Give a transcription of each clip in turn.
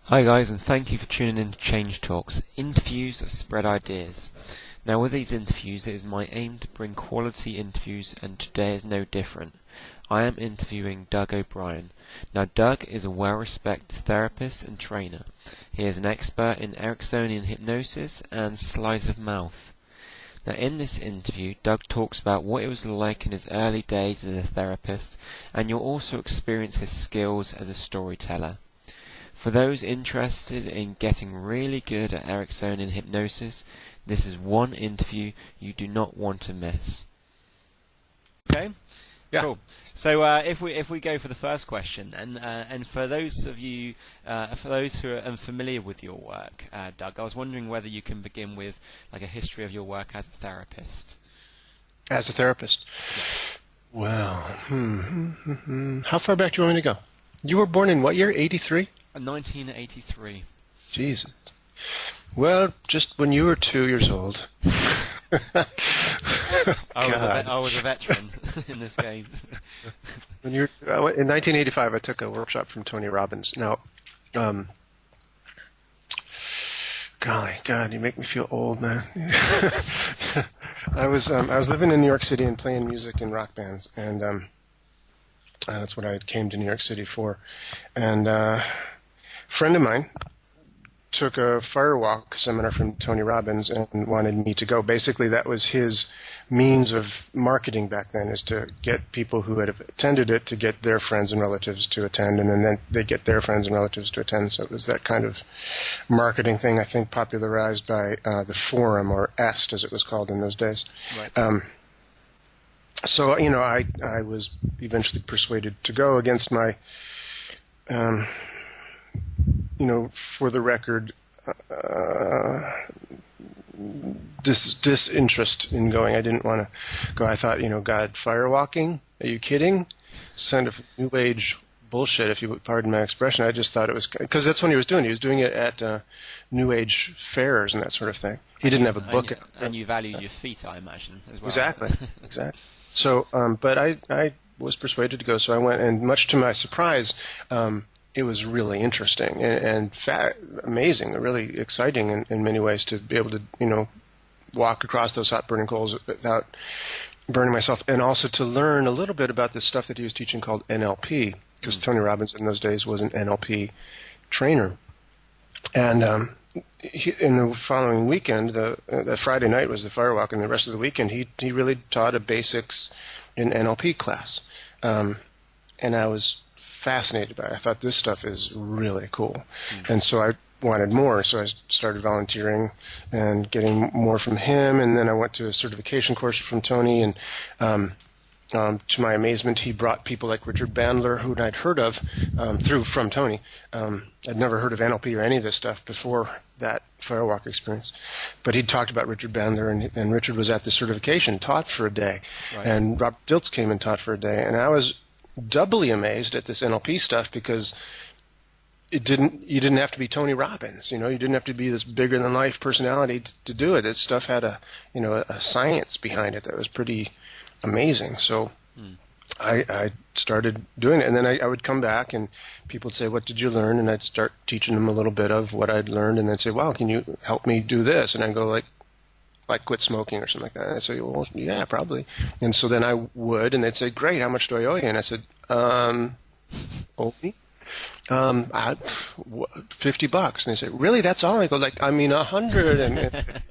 Hi guys, and thank you for tuning in to Change Talks, interviews that spread ideas. Now with these interviews, it is my aim to bring quality interviews, and today is no different. I am interviewing Doug O'Brien. Now Doug is a well-respected therapist and trainer. He is an expert in Ericksonian hypnosis and sleight of mouth. Now in this interview, Doug talks about what it was like in his early days as a therapist, and you'll also experience his skills as a storyteller. For those interested in getting really good at Ericksonian hypnosis, this is one interview you do not want to miss. Okay, Yeah. cool. So if we go for the first question, and for those of you, for those who are unfamiliar with your work, Doug, I was wondering whether you can begin with like a history of your work as a therapist. As a therapist? Yeah. Well, how far back do you want me to go? You were born in what year? 83? 1983. Jesus. Well, just when you were 2 years old. I was a veteran in this game. In 1985, I took a workshop from Tony Robbins. Now, golly, God, you make me feel old, man. I was living in New York City and playing music in rock bands, and that's what I came to New York City for. And a friend of mine took a firewalk seminar from Tony Robbins and wanted me to go. Basically, that was his means of marketing back then, is to get people who had attended it to get their friends and relatives to attend, and then they get their friends and relatives to attend. So it was that kind of marketing thing, I think, popularized by the Forum, or EST, as it was called in those days. Right. So, I was eventually persuaded to go against my, for the record, disinterest in going. I didn't want to go. I thought, God, firewalking? Are you kidding? It's kind of new age bullshit, if you would pardon my expression. I just thought it was, because that's what he was doing. He was doing it at new age fairs and that sort of thing. He didn't have a book. And you valued your feet, I imagine, as well. Exactly. So, but I was persuaded to go, so I went, and much to my surprise, it was really interesting and amazing, really exciting in many ways to be able to, walk across those hot burning coals without burning myself, and also to learn a little bit about this stuff that he was teaching called NLP, because Tony Robbins in those days was an NLP trainer. And in the following weekend, the Friday night was the firewalk, and the rest of the weekend he really taught a basics in NLP class. And I was fascinated by it. I thought this stuff is really cool. And so I wanted more, so I started volunteering and getting more from him, and then I went to a certification course from Tony, and to my amazement, he brought people like Richard Bandler, who I'd heard of from Tony. I'd never heard of NLP or any of this stuff before that firewalk experience. But he'd talked about Richard Bandler, and Richard was at the certification, taught for a day. Right. And Robert Dilts came and taught for a day. And I was doubly amazed at this NLP stuff, because you didn't have to be Tony Robbins. You didn't have to be this bigger than life personality to do it. This stuff had a science behind it that was pretty amazing. So I started doing it, and then I would come back and people would say, "What did you learn?" And I'd start teaching them a little bit of what I'd learned, and they'd say, "Wow, can you help me do this?" And I'd go like quit smoking or something like that. And I'd say, "Well, yeah, probably." And so then I would, and they'd say, "Great, how much do I owe you?" And I said, "Owe me? $50. And they say, "Really? That's all?" I go, $100.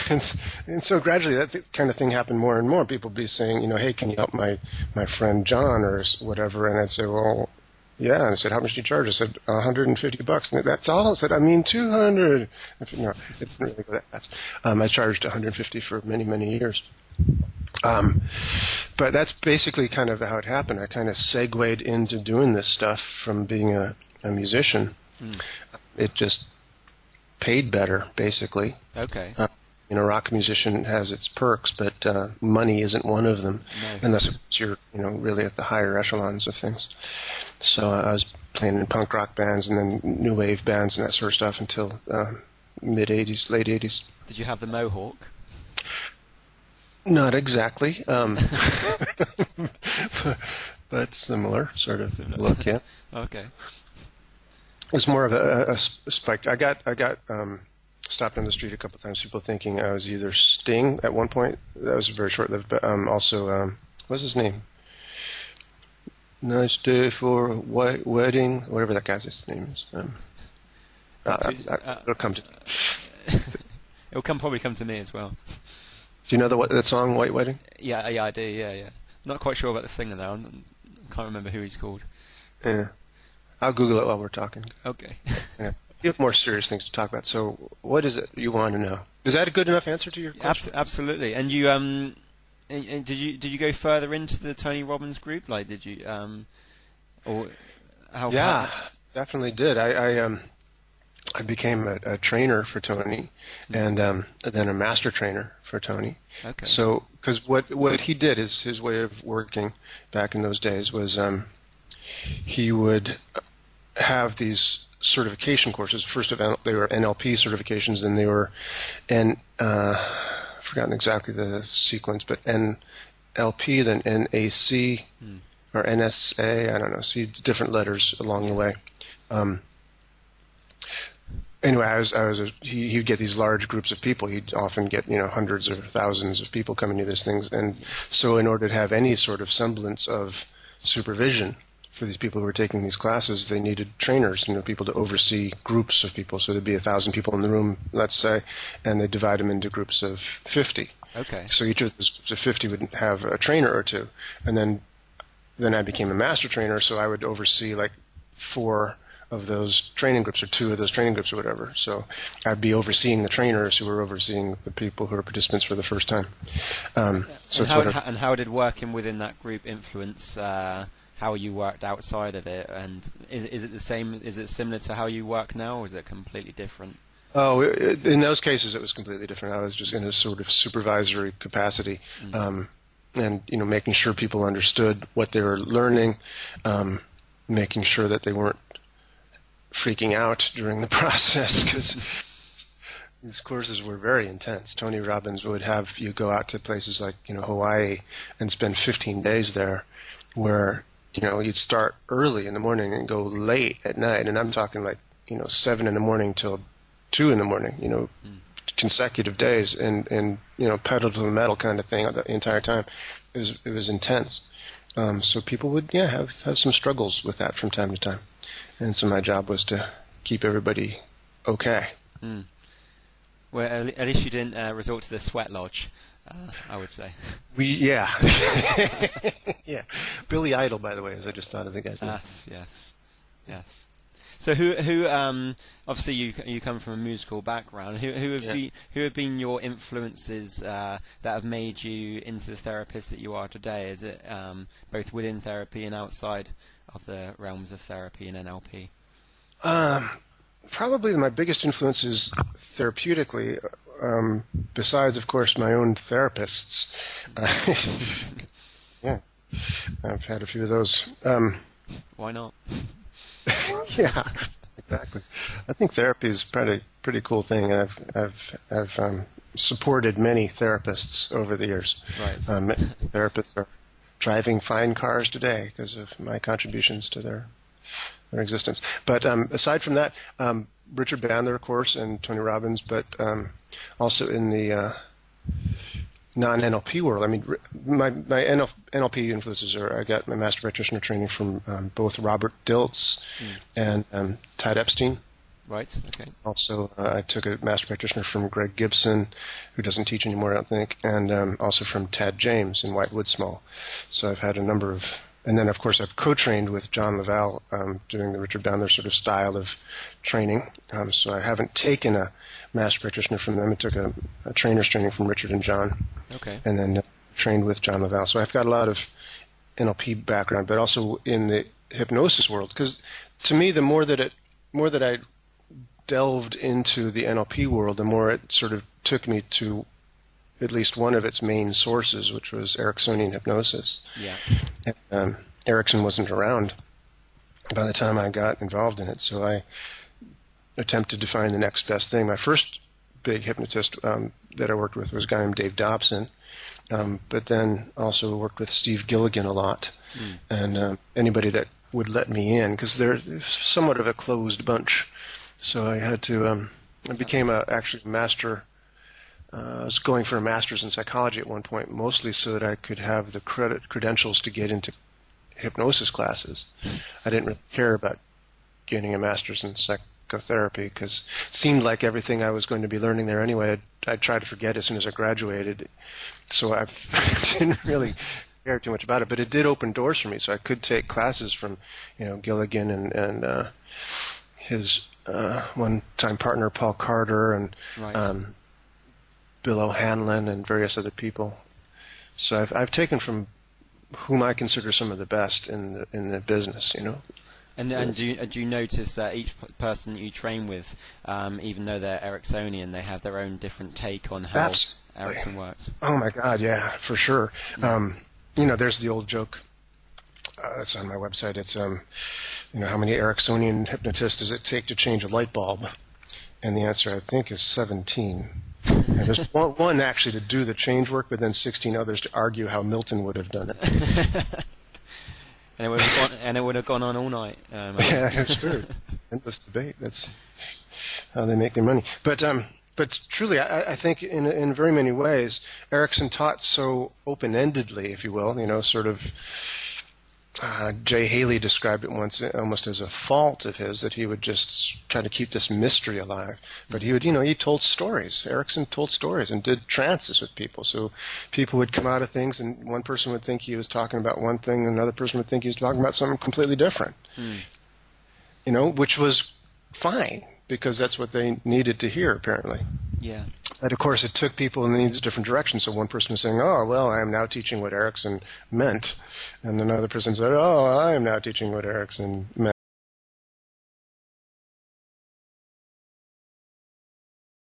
And so gradually that kind of thing happened more and more. People would be saying, "Hey, can you help my friend John," or whatever? And I'd say, "Well, yeah." And I said, "How much do you charge?" I said, $150. And that's all. I said, $200. No, it didn't really go that fast. I charged $150 for many, many years. But that's basically kind of how it happened. I kind of segued into doing this stuff from being a musician. It just paid better, basically. Okay. Rock musician has its perks, but money isn't one of them, unless you're, really at the higher echelons of things. So I was playing in punk rock bands and then new wave bands and that sort of stuff until mid-'80s, late 80s. Did you have the mohawk? Not exactly. but similar sort of look. Yeah. Okay. It's more of a spike. I got stopped on the street a couple of times. People thinking I was either Sting at one point. That was very short-lived. But also, what's his name? Nice day for a white wedding. Whatever that guy's name is. It'll come to. It'll probably come to me as well. Do you know that song, White Wedding? Yeah, I do. Yeah. Not quite sure about the singer though. I can't remember who he's called. Yeah. I'll Google it while we're talking. Okay. Yeah. You have more serious things to talk about. So, what is it you want to know? Is that a good enough answer to your question? Absolutely. And you and did you go further into the Tony Robbins group? Like, did you or how? Yeah, far? definitely did. I became a trainer for Tony, and then a master trainer for Tony. Okay. So, because what he did is his way of working back in those days was he would have these certification courses. First of all, they were NLP certifications, and they were I've forgotten exactly the sequence, but NLP, then NAC, or NSA, I don't know, see different letters along the way. Anyway, he would get these large groups of people. He'd often get, hundreds or thousands of people coming to these things. And so in order to have any sort of semblance of supervision for these people who were taking these classes, they needed trainers, people to oversee groups of people. So there'd be 1,000 people in the room, let's say, and they divide them into groups of 50. Okay. So each of those groups of 50 would have a trainer or two. And then I became a master trainer, so I would oversee like 4 of those training groups or 2 of those training groups or whatever. So I'd be overseeing the trainers who were overseeing the people who were participants for the first time. And how did working within that group influence how you worked outside of it? And is it the same? Is it similar to how you work now, or is it completely different? Oh, in those cases it was completely different. I was just in a sort of supervisory capacity, and making sure people understood what they were learning, making sure that they weren't freaking out during the process, because these courses were very intense. Tony Robbins would have you go out to places like Hawaii and spend 15 days there, where you'd start early in the morning and go late at night, and I'm talking like 7 in the morning till 2 in the morning, consecutive days, and pedal to the metal kind of thing the entire time. It was intense. So people would have some struggles with that from time to time. And so my job was to keep everybody okay. Well, at least you didn't resort to the sweat lodge, I would say. Yeah. Billy Idol, by the way, as I just thought of the guy's name. Yes. So who obviously you come from a musical background. Who have been your influences that have made you into the therapist that you are today? Is it both within therapy and outside of the realms of therapy and NLP? Probably my biggest influence is therapeutically, besides, of course, my own therapists. Yeah, I've had a few of those. Why not? Yeah, exactly. I think therapy is pretty cool thing. I've supported many therapists over the years. Right. Therapists are driving fine cars today because of my contributions to their existence. But aside from that, Richard Bandler, of course, and Tony Robbins, but also in the non-NLP world. I mean, my NLP influences are, I got my master practitioner training from both Robert Dilts and Todd Epstein. Right, okay. Also, I took a master practitioner from Greg Gibson, who doesn't teach anymore, I don't think, and also from Tad James in Whitewood Small. So I've had a number of, and then of course I've co-trained with John Lavelle doing the Richard Bandler sort of style of training. So I haven't taken a master practitioner from them. I took a trainer's training from Richard and John. Okay. And then trained with John Lavelle. So I've got a lot of NLP background, but also in the hypnosis world, because to me, the more that I delved into the NLP world, the more it sort of took me to at least one of its main sources, which was Ericksonian hypnosis. Yeah. And, Erickson wasn't around by the time I got involved in it, so I attempted to find the next best thing. My first big hypnotist that I worked with was a guy named Dave Dobson, but then also worked with Steve Gilligan a lot, and anybody that would let me in, because they're somewhat of a closed bunch. So I had to. I became actually a master. I was going for a master's in psychology at one point, mostly so that I could have the credentials to get into hypnosis classes. I didn't really care about getting a master's in psychotherapy because it seemed like everything I was going to be learning there anyway, I'd try to forget as soon as I graduated. So I didn't really care too much about it, but it did open doors for me. So I could take classes from, Gilligan and his one-time partner Paul Carter and Bill O'Hanlon and various other people. So I've taken from whom I consider some of the best in the business, And do you notice that each person that you train with, even though they're Ericksonian, they have their own different take on how Erickson works? Oh my God, yeah, for sure. There's the old joke that's on my website. It's how many Ericksonian hypnotists does it take to change a light bulb? And the answer, I think, is 17. And there's one actually to do the change work, but then 16 others to argue how Milton would have done it. And it would have gone on all night. Yeah, sure. Endless debate. That's how they make their money. But truly, I think in very many ways, Erickson taught so open-endedly, if you will. Sort of. Jay Haley described it once almost as a fault of his that he would just try to keep this mystery alive. But he would, he told stories. Erickson told stories and did trances with people. So people would come out of things, and one person would think he was talking about one thing, and another person would think he was talking about something completely different. Which was fine because that's what they needed to hear, apparently. Yeah. But of course, it took people in these different directions. So one person was saying, "Oh, well, I am now teaching what Erickson meant," and another person said, "Oh, I am now teaching what Erickson meant."